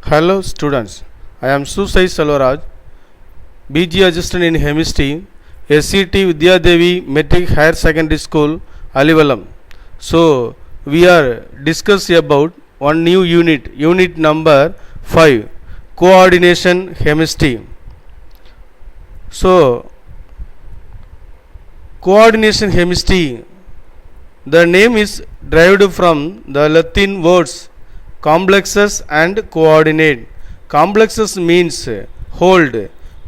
Hello students, I am Susai Salvaraj, BG Assistant in Chemistry, SCT Vidyadevi Metric Higher Secondary School, Alivalam. So, we are discussing about one new unit number 5, Coordination Chemistry. So, Coordination Chemistry, the name is derived from the Latin words complexes and coordinate. Complexes means hold,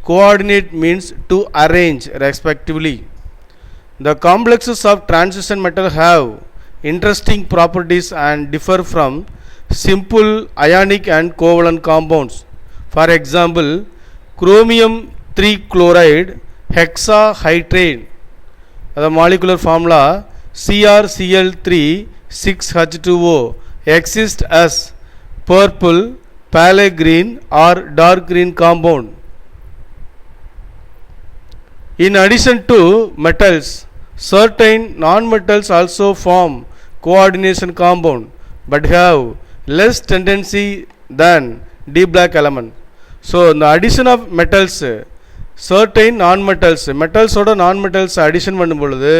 coordinate means to arrange respectively. The complexes of transition metal have interesting properties and differ from simple ionic and covalent compounds. For example, chromium 3 chloride hexahydrate, the molecular formula CrCl3 6H2O exists as purple, pale green or dark green compound. In addition to metals, certain non-metals also form coordination compound but have less tendency than D black element. So, the addition of metals, certain non-metals, metals oda non-metals addition பண்ணும்பொழுது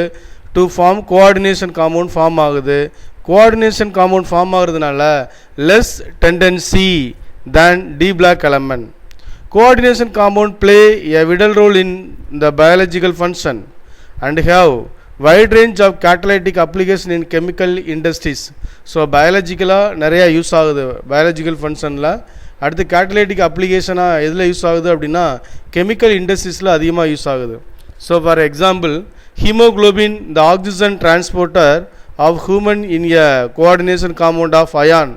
to form coordination compound form ஆகுது. Coordination compound form ஆகிறதுனால less tendency than D black element. Coordination compound play a vital role in the biological function and have wide range of catalytic application in chemical industries. So biologically நிறைய use ஆகுது biological functionல. அடுத்து catalytic application எதில் use ஆகுது அப்படின்னா chemical industriesல அதிகமாக use ஆகுது. So for example, hemoglobin, the oxygen transporter of human in a coordination compound of iron,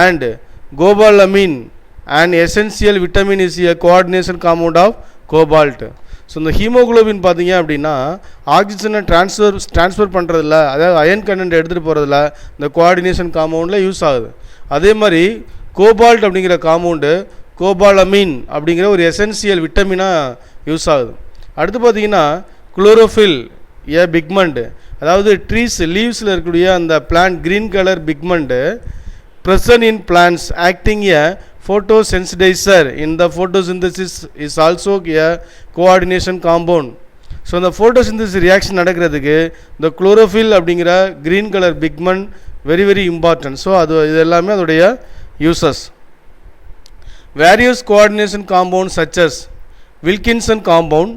and cobalamin, an essential vitamin, is a coordination compound of cobalt. So இந்த haemoglobin பார்த்தீங்க அப்படின்னா ஆக்சிஜனை transfer பண்ணுறதில்ல, அதாவது iron content எடுத்துகிட்டு போகிறதில்ல இந்த coordination காம்பவுண்டில் use ஆகுது. அதே மாதிரி கோபால்ட் அப்படிங்கிற காம்பவுண்டு கோபாலமின் அப்படிங்கிற ஒரு எசென்சியல் விட்டமினாக யூஸ் ஆகுது. அடுத்து பார்த்தீங்கன்னா குளோரோஃபில் ஏ பிக்மெண்ட், அதாவது ட்ரீஸ் லீவ்ஸில் இருக்கக்கூடிய அந்த plant green colour pigment present in plants acting a photosensitizer in the photosynthesis is also a coordination compound. So இந்த photosynthesis reaction நடக்கிறதுக்கு இந்த குளோரோஃபில் அப்படிங்கிற green colour pigment very very important. So அது இது எல்லாமே அதோடைய uses. Various coordination compound such as Wilkinson compound,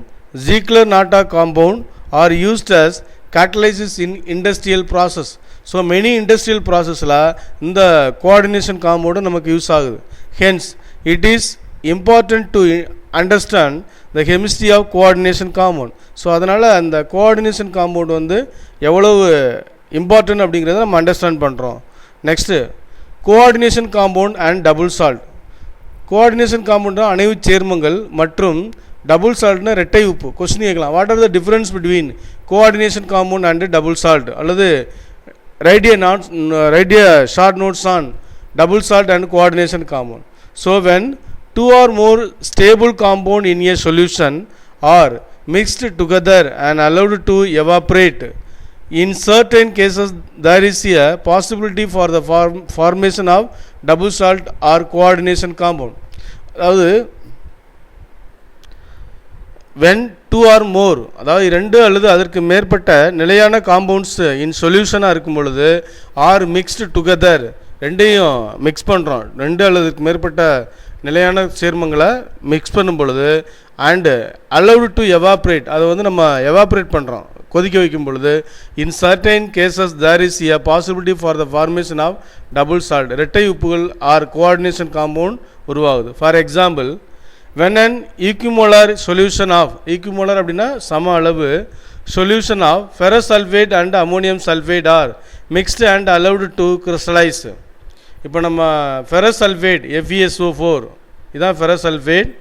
Ziegler-Natta compound are used as catalysis in industrial process. So many industrial ப்ராசஸில் இந்த கோஆர்டினேஷன் காம்பவுண்டு நமக்கு யூஸ் ஆகுது. Hence it is important to understand the chemistry of coordination compound. So அதனால் அந்த coordination compound வந்து எவ்வளவு important அப்படிங்கிறத நம்ம அண்டர்ஸ்டாண்ட் பண்ணுறோம். Next coordination compound and double salt. Coordination compound அணைவு சேர்மங்கள் மற்றும் டபுள் சால்ட்னா ரெட்டை உப்பு. கொஸ்டின் கேட்கலாம், what are the difference between coordination compound and double salt, அல்லது write a short notes on double salt and coordination compound. So when two or more stable compound in a solution are mixed together and allowed to evaporate, in certain cases there is a possibility for the formation of double salt or coordination compound. அதாவது when two or more, அதாவது ரெண்டு அல்லது அதற்கு மேற்பட்ட நிலையான compounds இன் சொல்யூஷனாக இருக்கும் பொழுது ஆர் மிக்ஸ்டு டுகெதர், ரெண்டையும் மிக்ஸ் பண்ணுறோம், ரெண்டு அல்லது மேற்பட்ட நிலையான சேர்மங்களை மிக்ஸ் பண்ணும் பொழுது அண்டு அலவுடு டு எவாப்ரேட், அதை வந்து நம்ம எவாப்ரேட் பண்ணுறோம் கொதிக்க வைக்கும் பொழுது, in certain cases there is a possibility for the formation of double salt, இரட்டை உப்புகள் ஆர் கோஆர்டினேஷன் காம்பவுண்ட் உருவாகுது. For example, when an equimolar solution of, equimolar அப்படின்னா சம அளவு, solution of ferrous sulfate and ammonium sulfate are mixed and allowed to crystallize. இப்போ நம்ம ferrous sulfate FeSO4 இதான் ferrous sulfate,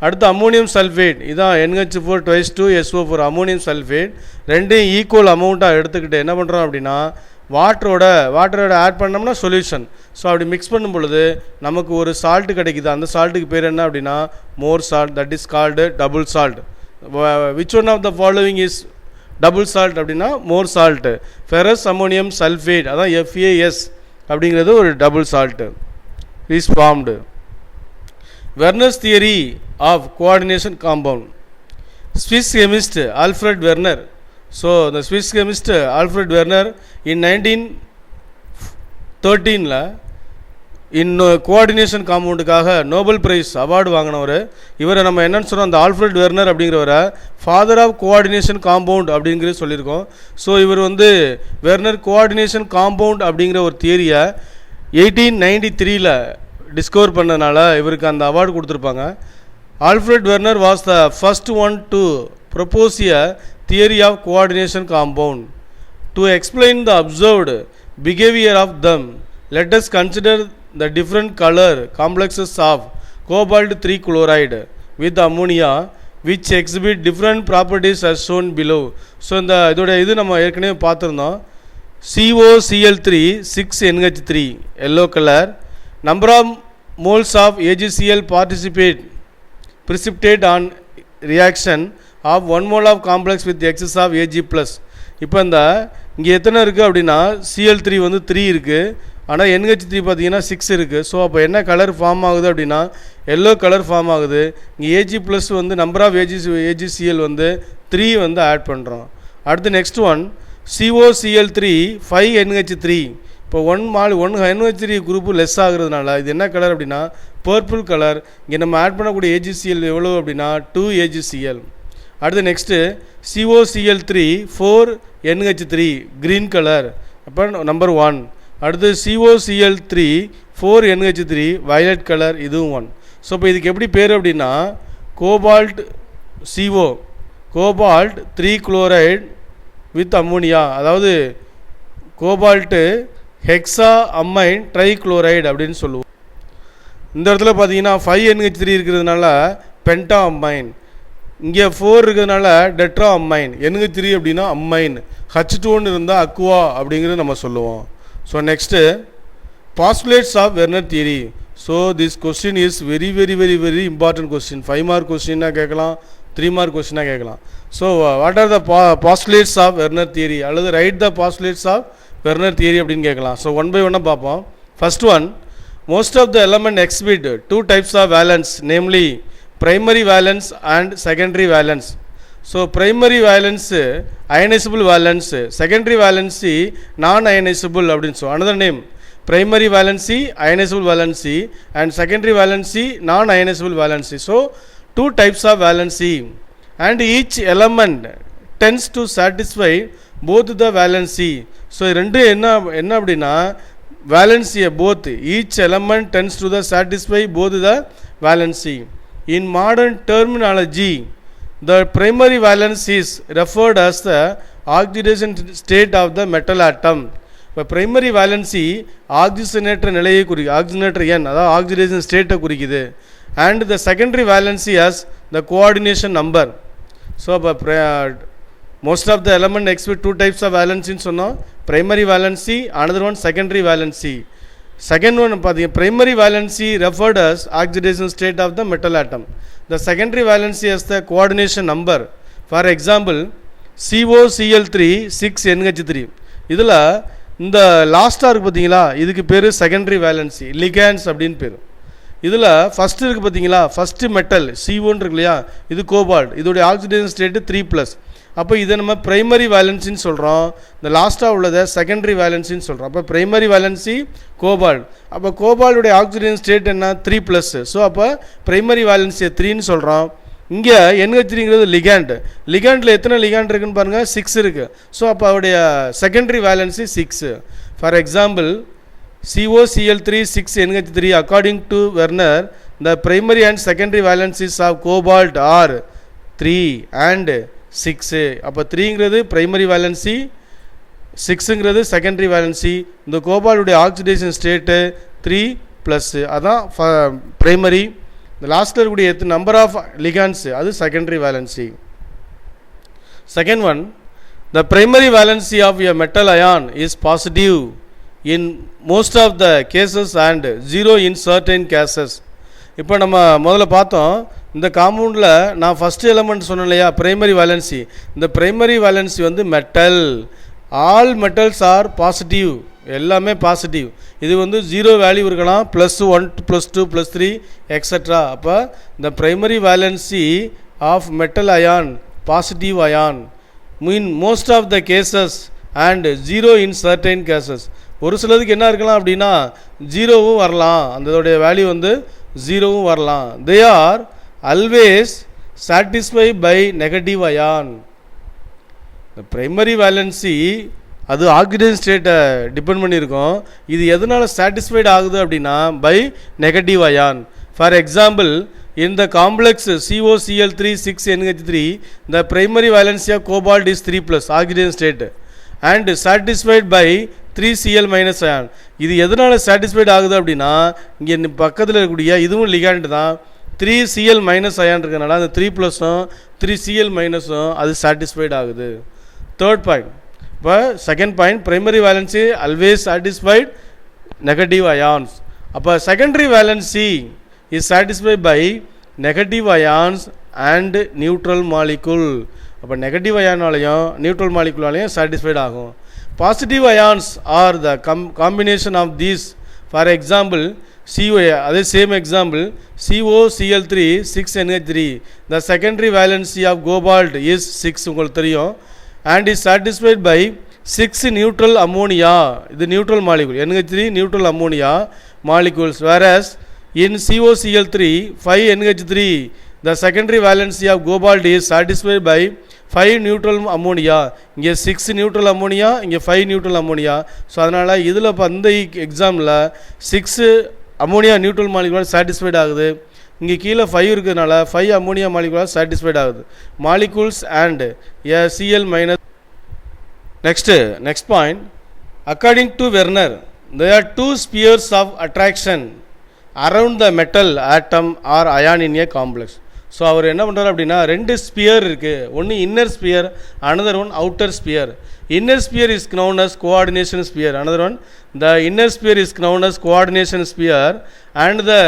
அடுத்து அம்மோனியம் சல்ஃபேட் இதான் NH4 twice 2 SO4 ammonium sulphate, ரெண்டையும் equal அமௌண்ட்டாக எடுத்துக்கிட்டு என்ன பண்ணுறோம் அப்படின்னா வாட்டரோட ஆட் பண்ணோம்னா சொல்யூஷன். ஸோ அப்படி மிக்ஸ் பண்ணும் பொழுது நமக்கு ஒரு சால்ட்டு கிடைக்குது. அந்த சால்ட்டுக்கு பேர் என்ன அப்படின்னா more salt, that is called double salt. Which one of the following is double salt அப்படின்னா more salt. Ferrous ammonium sulphate அதான் FAS அப்படிங்கிறது ஒரு double salt is formed. Werner's theory of coordination compound. Swiss chemist Alfred Werner. So the Swiss chemist Alfred Werner in 1913 coordination காம்பவுண்டுக்காக Nobel prize award வாங்கினவர். இவரை நம்ம என்னன்னு சொன்னோம், அந்த ஆல்ஃப்ரெட் வெர்னர் அப்படிங்கிறவரை ஃபாதர் ஆஃப் கோஆர்டினேஷன் காம்பவுண்ட் அப்படிங்கிறது சொல்லியிருக்கோம். ஸோ இவர் வெர்னர் கோஆர்டினேஷன் காம்பவுண்ட் அப்படிங்கிற ஒரு தியரியை 1893 டிஸ்கவர் பண்ணதுனால இவருக்கு அந்த அவார்டு கொடுத்துருப்பாங்க. Alfred Werner was the first one to propose a theory of coordination compound. To explain the observed behaviour of them, let us consider the different color complexes of cobalt 3 chloride with ammonia which exhibit different properties as shown below. So இந்த இது நம்ம ஏற்கனவே பார்த்துருந்தோம். COCl3 6NH3 yellow color, number of moles of AgCl precipitate on reaction of 1 mole of complex with excess of Ag+. இப்போ இங்கே எத்தனை இருக்குது அப்படின்னா Cl3 3 இருக்குது, ஆனால் NH3 பார்த்தீங்கன்னா 6 இருக்குது. ஸோ அப்போ என்ன கலர் ஃபார்ம் ஆகுது அப்படின்னா எல்லோ கலர் ஃபார்ம் ஆகுது. இங்கே Ag+ number of AgCl 3 add பண்ணுறோம். அடுத்து நெக்ஸ்ட் ஒன் COCl3 5NH3. இப்போ 1 NH3 குரூப்பு லெஸ் ஆகுறதுனால இது என்ன கலர் அப்படின்னா பர்பிள் கலர். இங்கே நம்ம ஆட் பண்ணக்கூடிய AgCl எவ்வளோ அப்படின்னா 2 AgCl. அடுத்து next COCl3 4NH3 green colour, அப்போ நம்பர் 1. அடுத்து COCl3 4NH3 வயலட் கலர், இதுவும் 1. ஸோ இப்போ இதுக்கு எப்படி பேர் அப்படின்னா cobalt CO cobalt 3 chloride with ammonia, அதாவது cobalt hexa ammine tri chloride அப்படின்னு சொல்லுவோம். இந்த இடத்துல பார்த்தீங்கன்னா 5NH3 இருக்கிறதுனால பென்டா அம்மைன், இங்கே 4 இருக்கிறதுனால டெட்ரா அம்மைன், NH3 அப்படின்னா அம்மைன், H2 இருந்தால் அக்வா அப்படிங்கிறது நம்ம சொல்லுவோம். So next postulates of Werner theory. So this question is very very very very important question. 5 mark கொஸ்டினாக கேட்கலாம், 3 மார்க் கொஸ்டினாக கேட்கலாம். So what are the postulates of Werner theory அல்லது write the postulates of Werner theory அப்படின்னு கேட்கலாம். So one by ஒன்னாக பார்ப்போம். First one, most of the element exhibit 2 types of valence, namely primary valence and secondary valence. So primary valence ionizable valence, secondary valency non ionizable அப்படினு. So another name primary valency ionizable valency and secondary valency non ionizable valency. So 2 types of valency and each element tends to satisfy both the valency. So ரெண்டு என்ன அப்படினா valency both, each element tends to the satisfy both the valency. In modern terminology, the primary valence is referred as the oxidation state of the metal atom. இப்போ primary valency ஆக்சிஜனேற்ற நிலையை குறிக்குது, ஆக்சிஜனேற்ற எண், அதாவது oxidation ஸ்டேட்டை குறிக்குது. and the secondary valency as the coordination number. So இப்போ most of the element exhibit 2 types of valency சொன்னோம், primary valency, another one secondary valency. Second one பார்த்தீங்க primary valency referred as oxidation state of the metal atom. The secondary valency as the coordination number. For example, COCl3 6NH3. இதில் இந்த லாஸ்ட்டாக இருக்குது பார்த்தீங்களா, இதுக்கு பேர் secondary valency, ligands அப்படின்னு பேர். இதில் ஃபஸ்ட்டு இருக்குது பார்த்தீங்களா, ஃபஸ்ட்டு மெட்டல் CO இருக்கு இல்லையா, இது கோபால்ட், இதோடைய ஆக்சிடேஷன் ஸ்டேட்டு 3+. அப்போ இதை நம்ம பிரைமரி வேலன்சின்னு சொல்கிறோம், இந்த லாஸ்ட்டாக உள்ளதை செகண்டரி வேலன்சின்னு சொல்கிறோம். அப்போ பிரைமரி வேலன்சி கோபால்ட், அப்போ கோபால்டுடைய ஆக்சிடேஷன் ஸ்டேட் என்ன 3+. ஸோ அப்போ பிரைமரி வேலன்சியை 3ன்னு சொல்கிறோம். இங்கே NH3ங்கிறது லிகாண்ட், லிகாண்டில் எத்தனை லிகாண்ட் இருக்குன்னு பாருங்கள், 6 இருக்குது. ஸோ அப்போ அவருடைய secondary valency 6. For example COCl3 6NH3 according to Werner the primary and secondary valencies of cobalt are 3 and 6. அப்போ 3ங்கிறது பிரைமரி வேலன்சி, 6ங்கிறது செகண்டரி வேலன்சி. இந்த கோபால்டுடைய ஆக்சிடேஷன் ஸ்டேட்டு 3+, அதான் பிரைமரி. இந்த லாஸ்ட்டில் இருக்கக்கூடிய நம்பர் ஆஃப் லிகான்ஸ் அது secondary valency. Second one, the primary valency of a metal ion is positive in most of the cases and 0 in certain cases. இப்போ நம்ம முதல்ல பார்த்தோம், இந்த காம்பவுண்டில் நான் ஃபஸ்ட்டு எலமெண்ட் சொன்னேன் இல்லையா, பிரைமரி வேலன்சி. இந்த primary valency metal, all metals are positive எல்லாமே பாசிட்டிவ். இது வந்து 0 வேல்யூ இருக்கலாம், +1 +2 +3 எக்ஸெட்ரா. அப்போ the primary valency of metal ion positive ion mean most of the cases and 0 in certain cases. ஒரு சிலதுக்கு என்ன இருக்கலாம் அப்படின்னா 0வும் வரலாம், அதோடைய வேல்யூ வந்து 0வும் வரலாம். they are always satisfied by negative ion. the primary valency அது ஆக்சிஜன் ஸ்டேட்டை டிபெண்ட் பண்ணியிருக்கோம். இது எதனால் சாட்டிஸ்ஃபைட் ஆகுது அப்படின்னா by negative ion. For example, in the complex COCl3 6NH3 the primary valency of cobalt is 3+ oxygen state and satisfied by 3Cl- ion. இது எதனால் satisfied ஆகுது அப்படின்னா இங்கே பக்கத்தில் இருக்கக்கூடிய இதுவும் லிகாண்ட் தான், 3Cl- ion இருக்கனால அந்த 3+ம் 3Cl- அது சாட்டிஸ்ஃபைட் ஆகுது. Third point. இப்போ second point, primary valency always satisfied negative ions. அப்போ secondary valency is satisfied by negative ions and neutral molecule. அப்போ நெகட்டிவ் அயானாலையும் நியூட்ரல் மாலிகுலாலையும் சாட்டிஸ்ஃபைட் ஆகும். Positive ions are the combination of these. For example அதே same example COCl3 6NH3 the secondary valency of cobalt is 6 உங்களுக்கு தெரியும், and is satisfied by 6 neutral ammonia. இது neutral molecule, NH3 neutral ammonia molecules, whereas in COCl3 5NH3 the secondary valency of cobalt is satisfied by 5 neutral ammonia. இங்கே 6 neutral ammonia, இங்கே 5 neutral ammonia. So அதனால் இதில் இப்போ இந்த எக்ஸாமில் 6 ammonia neutral molecular satisfied ஆகுது, இங்கே கீழே 5 இருக்கிறதுனால 5 அம்மோனியா மாலிகுலார் சாட்டிஸ்ஃபைட் ஆகுது. Molecules and Cl-. Next point, according to Werner there are 2 spheres of attraction around the metal atom or ion in a complex. So அவர் என்ன பண்ணுறாரு அப்படின்னா 2 ஸ்பியர் இருக்குது, ஒன்று inner sphere, another one outer sphere. Inner sphere is known as coordination sphere, another one the inner sphere is known as coordination sphere and the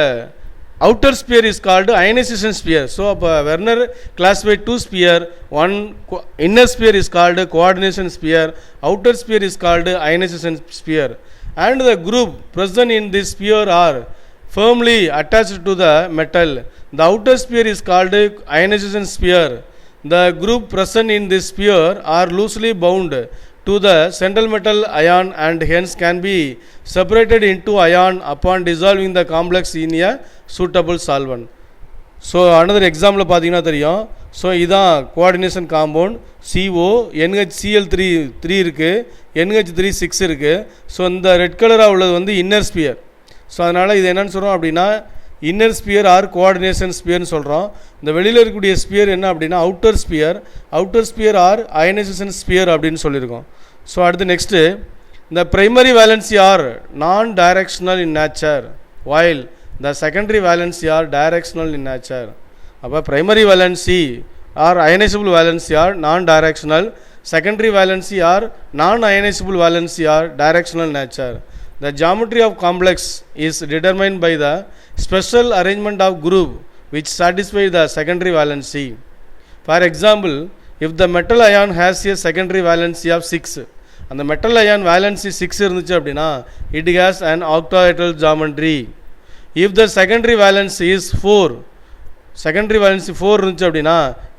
outer sphere is called ionization sphere. So Werner classified 2 sphere, one inner sphere is called coordination sphere, outer sphere is called ionization sphere, and the group present in this sphere are firmly attached to the metal. The outer sphere is called ionization sphere. The group present in this sphere are loosely bound to the central metal ion and hence can be separated into ion upon dissolving the complex in a suitable solvent. So another example பார்த்தீங்கன்னா தெரியும். So இதான் coordination compound CO NHCl3 இருக்குது, NH3 6 இருக்குது. So இந்த red கலராக உள்ளது வந்து inner sphere. So அதனால் இது என்னென்னு சொல்கிறோம் அப்படின்னா இன்னர் ஸ்பியர் ஆர் கோஆர்டினேஷன் ஸ்பியர்னு சொல்கிறோம். இந்த வெளியில் இருக்கக்கூடிய ஸ்பியர் என்ன அப்படின்னா outer sphere or ionisation sphere அப்படின்னு சொல்லியிருக்கோம். ஸோ அடுத்து நெக்ஸ்ட்டு, இந்த primary valency or non directional in nature while the secondary valency are directional in nature. அப்போ primary valency or ionizable valency are non-directional, secondary valency are non-ionizable valency are directional in nature. The geometry of complex is determined by the special arrangement of group which satisfy the secondary valency. For example, if the metal ion has a secondary valency of 6, and the metal ion valency 6 இருந்துச்சு அப்படின்னா it has an octahedral geometry. If the secondary valency is 4, secondary valency 4 இருந்துச்சு அப்படின்னா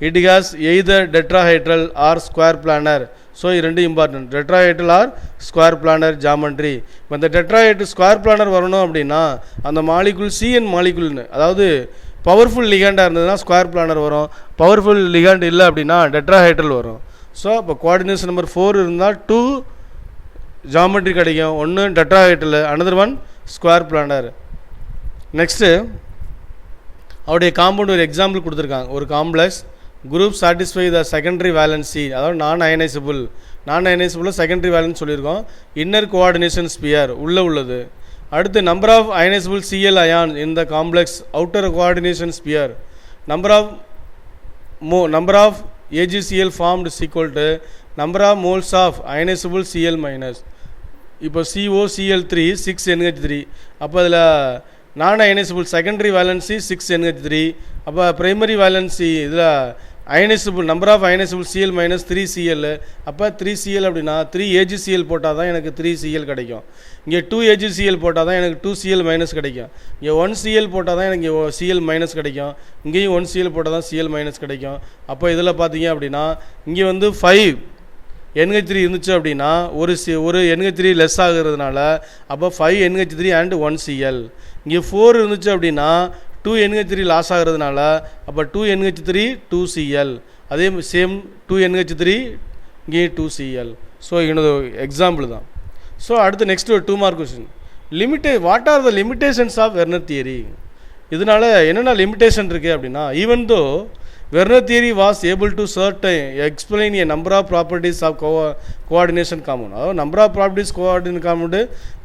it has either tetrahedral or square planar. So இது ரெண்டு important, tetrahedral or square planar geometry. இப்போ இந்த tetrahedral square planar வரணும் அப்படின்னா அந்த மாலிகுல் CN மாலிகுல்னு, அதாவது பவர்ஃபுல் லிகாண்டாக இருந்ததுன்னா ஸ்கொயர் பிளானர் வரும், பவர்ஃபுல் லிகாண்ட் இல்லை அப்படின்னா டெட்ராஹெட்ரல் வரும். ஸோ இப்போ கோஆர்டினேஷன் நம்பர் 4 இருந்தால் 2 ஜாமெண்ட்ரி கிடைக்கும், ஒன்று tetrahedral, another one square planar. Next அவருடைய காம்பவுண்ட் ஒரு எக்ஸாம்பிள் கொடுத்துருக்காங்க. ஒரு complex group satisfy the secondary valency, அதாவது நான் அயனைசபிள் செகண்டரி வேலன்ஸ் சொல்லியிருக்கோம். இன்னர் கோஆர்டினேஷன் ஸ்பியர் உள்ளே உள்ளது. அடுத்து number of ionisable Cl ion in the complex outer coordination sphere, number of AgCl formed equal to number of moles of ionisable Cl minus. இப்போ COCl3 6NH3, அப்போ அதில் நான் ionisable secondary valency 6NH3, அப்போ primary valency இதில் ionisable number of ionisable CL minus 3Cl. அப்போ 3Cl அப்படின்னா 3AgCl போட்டால் தான் எனக்கு 3Cl கிடைக்கும். இங்கே 2AgCl போட்டால் தான் எனக்கு 2Cl மைனஸ் கிடைக்கும். இங்கே 1Cl போட்டால் தான் எனக்கு Cl மைனஸ் கிடைக்கும். இங்கேயும் 1Cl போட்டால் தான் Cl மைனஸ் கிடைக்கும். அப்போ இதில் பார்த்தீங்க அப்படின்னா இங்கே வந்து 5NH3 இருந்துச்சு அப்படின்னா ஒரு NH3 லெஸ் ஆகுறதுனால அப்போ 5NH3 அண்ட் 1Cl. இங்கே 4 இருந்துச்சு அப்படின்னா 2NH3 லாஸ் ஆகிறதுனால அப்போ 2NH3 2Cl. அதே சேம் 2NH3 இங்கே 2Cl. ஸோ இன்னொரு எக்ஸாம்பிள் தான். ஸோ அடுத்து நெக்ஸ்ட் ஒரு 2 mark question. What are the limitations of Werner theory? இதனால் என்னென்ன லிமிட்டேஷன் இருக்குது அப்படின்னா, even though Werner theory was able to explain a number of properties of coordination compound. அதாவது number of properties coordination compound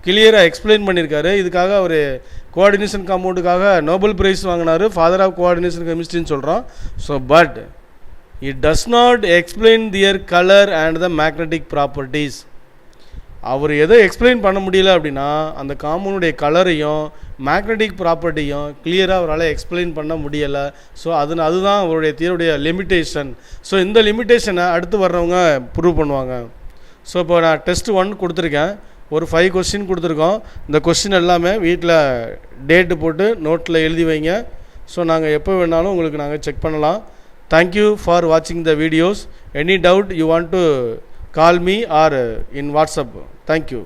கிளியராக explain பண்ணியிருக்காரு. இதுக்காக ஒரு coordination காம்பவுண்டுக்காக நோபல் பிரைஸ் வாங்கினார், ஃபாதர் ஆஃப் கோஆர்டினேஷன் கெமிஸ்ட்ரின்னு சொல்கிறோம். So but it does not explain their colour and the magnetic properties. அவர் எதை எக்ஸ்பிளைன் பண்ண முடியல அப்படின்னா அந்த காம்பவுண்டுடைய கலரையும் மேக்னெட்டிக் ப்ராப்பர்ட்டியும் கிளியராக அவரால் எக்ஸ்பிளைன் பண்ண முடியலை. ஸோ அதுதான் அவருடைய தியரியுடைய லிமிட்டேஷன். ஸோ இந்த லிமிட்டேஷனை அடுத்து வர்றவங்க ப்ரூவ் பண்ணுவாங்க. ஸோ இப்போ நான் டெஸ்ட் 1 கொடுத்துருக்கேன், ஒரு 5 கொஸ்டின் கொடுத்துருக்கோம். இந்த கொஸ்டின் எல்லாமே வீட்டில் டேட்டு போட்டு நோட்டில் எழுதி வைங்க. ஸோ நாங்கள் எப்போ வேணாலும் உங்களுக்கு நாங்கள் செக் பண்ணலாம். தேங்க்யூ ஃபார் வாட்சிங் the videos. Any doubt you want to call me or in WhatsApp. Thank you.